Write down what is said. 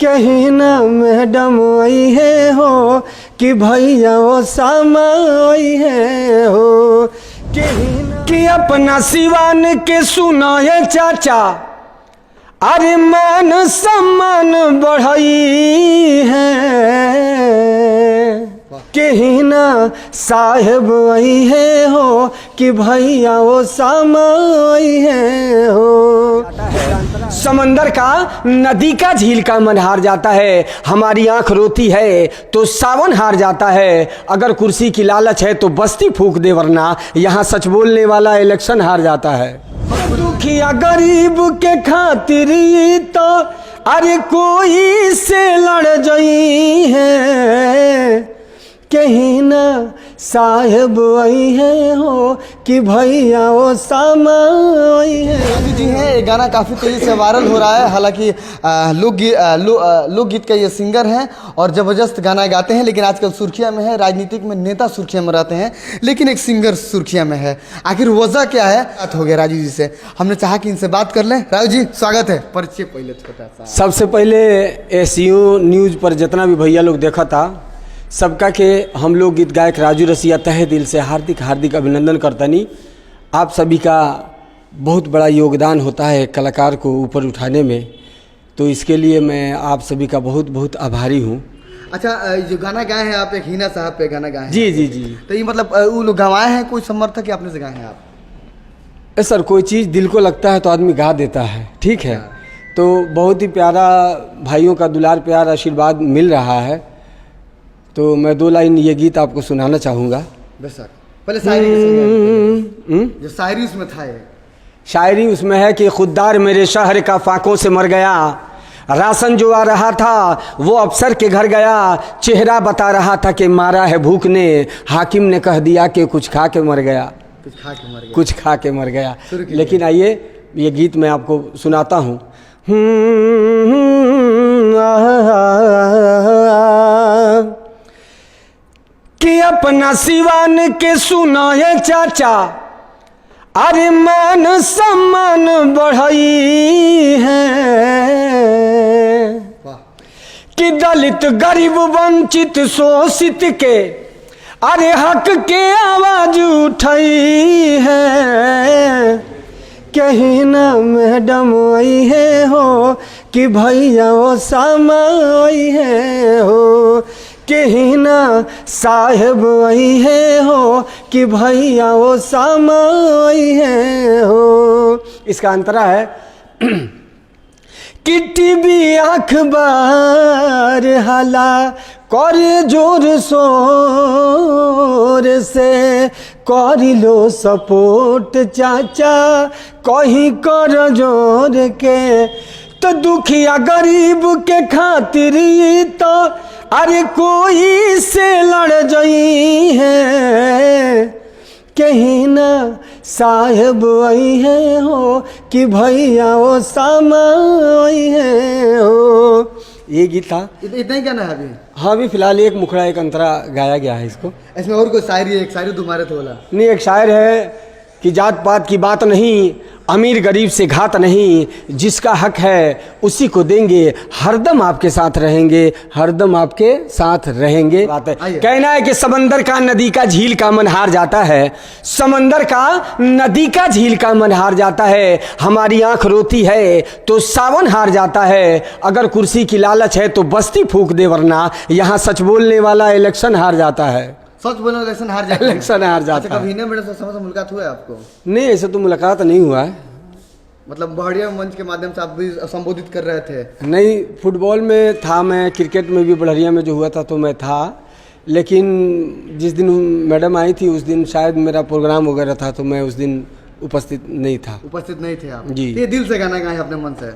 कहीं ना मैडम आई है हो कि भैया वो सामा आई है हो, कहीं ना कि अपना सिवान के सुना है चाचा, अरे मान सम्मान बढ़ाई है, कहीं ना साहेब आई है हो कि भैया वो सामा आई है हो। समंदर का नदी का झील का मन हार जाता है, हमारी आंख रोती है तो सावन हार जाता है, अगर कुर्सी की लालच है तो बस्ती फूंक दे वरना यहाँ सच बोलने वाला इलेक्शन हार जाता है। दुखिया गरीब के खातिर तो अरे कोई से लड़ जाई है, कहीं ना साहेब आई है हो कि भैया वो सामा आई है। जी है, ये गाना काफ़ी तेज़ी से वायरल हो रहा है। हालांकि लोकगीत का ये सिंगर हैं और ज़बरदस्त गाना गाते हैं, लेकिन आजकल सुर्खियाँ में है। राजनीतिक में नेता सुर्खियाँ में रहते हैं, लेकिन एक सिंगर सुर्खियाँ में है। आखिर वजह क्या है? बात हो गया राजू जी से, हमने चाहा कि इनसे बात कर लें। राजू जी स्वागत है। परिचय पहले छोटा सा। सबसे पहले SU न्यूज़ पर जितना भी भैया लोग देखा था सबका के हम लोग गीत गायक राजू रसिया तहे दिल से हार्दिक हार्दिक अभिनंदन करतनी। आप सभी का बहुत बड़ा योगदान होता है कलाकार को ऊपर उठाने में, तो इसके लिए मैं आप सभी का बहुत बहुत आभारी हूँ। अच्छा, जो गाना गाए हैं आप, एक हिना साहब पे गाना गाए हैं। जी जी जी। तो ये मतलब वो लोग गवाए हैं, कोई समर्थक या आपने से गाए हैं आप? सर कोई चीज़ दिल को लगता है तो आदमी गा देता है, ठीक है। तो बहुत ही प्यारा भाइयों का दुलार प्यार आशीर्वाद मिल रहा है, तो मैं 2 लाइन ये गीत आपको सुनाना चाहूँगा। बेशक। पहले शायरी जो शायरी उसमें था, ये शायरी उसमें है कि खुददार मेरे शहर का फाकों से मर गया, राशन जो आ रहा था वो अफसर के घर गया, चेहरा बता रहा था कि मारा है भूख ने, हाकिम ने कह दिया कि कुछ खा के मर गया, कुछ खा के मर गया। लेकिन आइए ये गीत मैं आपको सुनाता हूँ। कि अपना सिवान के सुना है चाचा, अरे मान सम्मान बढ़ाई है, कि दलित गरीब वंचित शोषित के अरे हक के आवाज उठाई है, कहीं ना मैडम आई है हो कि भैया वो सामा आई है हो, कहीं ना साहेब आई है हो कि भैया वो सामा आई है हो। इसका अंतरा है कि टीवी अखबार हाला कर जोर शोर से, कर लो सपोर्ट चाचा कहीं कर जोर के, तो दुखिया गरीब के खातिर तो अरे कोई से लड़ जाई है, कहीं ना साहेब आई है हो कि भैया वो सामा आई है हो। ये गीत था। इतना ही गाना है अभी? हाँ, अभी फिलहाल एक मुखड़ा एक अंतरा गाया गया है इसको। इसमें और कोई शायरी है? एक शायरी तुम्हारे तो बोला नहीं, एक शायर है कि जात पात की बात नहीं, अमीर गरीब से घात नहीं, जिसका हक है उसी को देंगे, हरदम आपके साथ रहेंगे, हरदम आपके साथ रहेंगे। बात है कहना है कि समंदर का नदी का झील का मन हार जाता है, समंदर का नदी का झील का मन हार जाता है, हमारी आंख रोती है तो सावन हार जाता है, अगर कुर्सी की लालच है तो बस्ती फूंक दे वरना यहाँ सच बोलने वाला इलेक्शन हार जाता है। सच बोलना इलेक्शन हार जाता है। इलेक्शन हार जाता है। कभी हिना मेरे से मुलाकात हुआ है आपको? नहीं, ऐसे तो मुलाकात नहीं हुआ है। मतलब बढ़िया मंच के माध्यम से आप भी संबोधित कर रहे थे? नहीं, फुटबॉल में था मैं, क्रिकेट में भी बढ़िया में जो हुआ था तो मैं था, लेकिन जिस दिन मैडम आई थी उस दिन शायद मेरा प्रोग्राम वगैरह था तो मैं उस दिन उपस्थित नहीं था। उपस्थित नहीं थे आप? जी। ये दिल से गाना गाए अपने मन से?